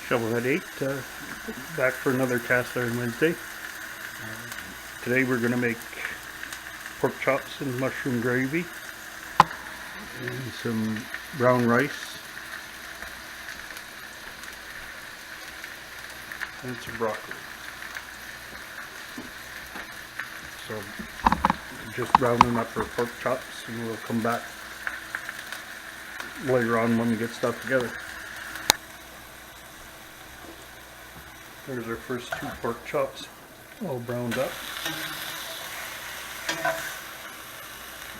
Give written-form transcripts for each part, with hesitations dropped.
Shovelhead 8, back for another Cast Iron Wednesday. Today we're going to make pork chops and mushroom gravy and some brown rice and some broccoli. So just browning up our pork chops, and we'll come back later on when we get stuff together. There's our first two pork chops, all browned up.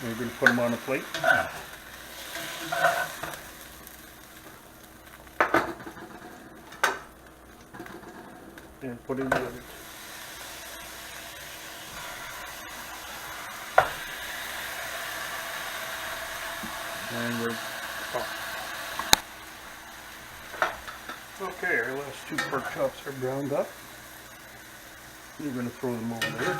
We're going to put them on a plate. And put in the others. And we're off. Okay, our last two pork chops are browned up. We're going to throw them over there.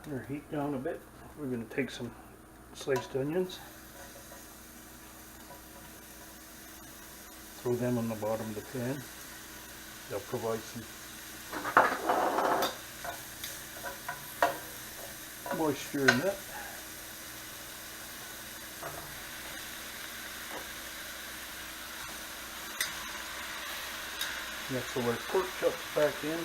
They're heat down a bit. We're going to take some sliced onions, throw them on the bottom of the pan. They'll provide some moisture in that. Let's throw our pork chops back in.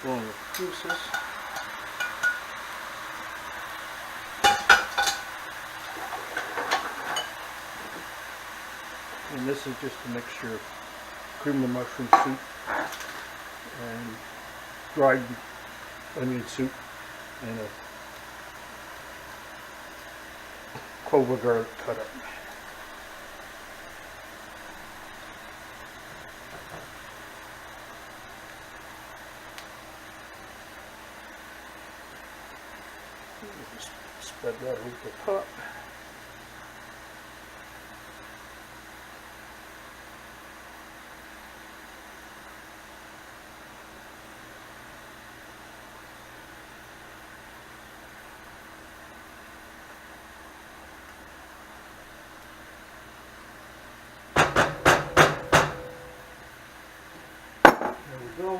Along with juices. And this is just a mixture of cream of mushroom soup and dried onion soup and a clove of garlic cut up. Just spread that over the top. There we go.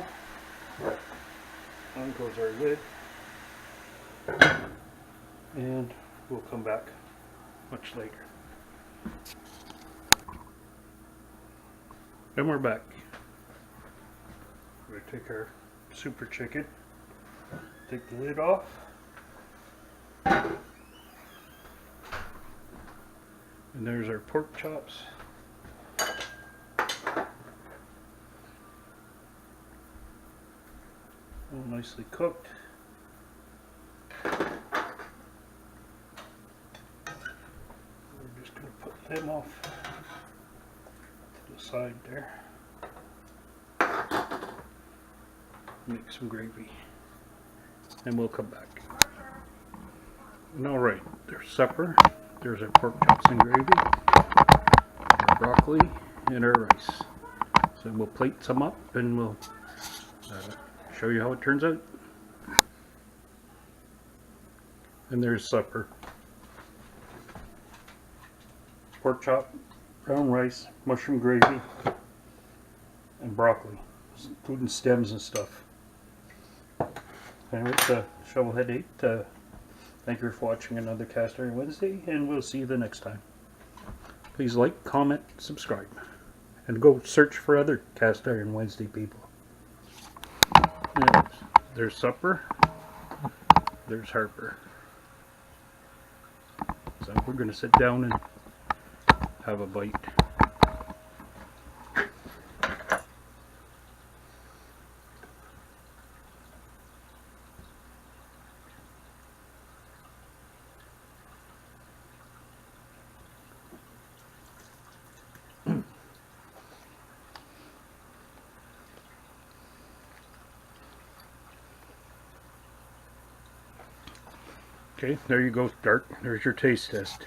On goes our lid. And we'll come back much later. And we're back. We're going to take our super chicken, take the lid off. And there's our pork chops. All nicely cooked. We're just going to put them off to the side there. Make some gravy. And we'll come back. And alright, there's supper. There's our pork chops and gravy, our broccoli, and our rice. So we'll plate some up and we'll show you how it turns out. And there's supper. Pork chop, brown rice, mushroom gravy, and broccoli. Including stems and stuff. Anyway, it's Shovelhead 8. Thank you for watching another Cast Iron Wednesday, and we'll see you the next time. Please like, comment, subscribe, and go search for other Cast Iron Wednesday people. Anyways, there's supper. There's Harper. So we're going to sit down and have a bite. Okay, there you go, Stark. There's your taste test.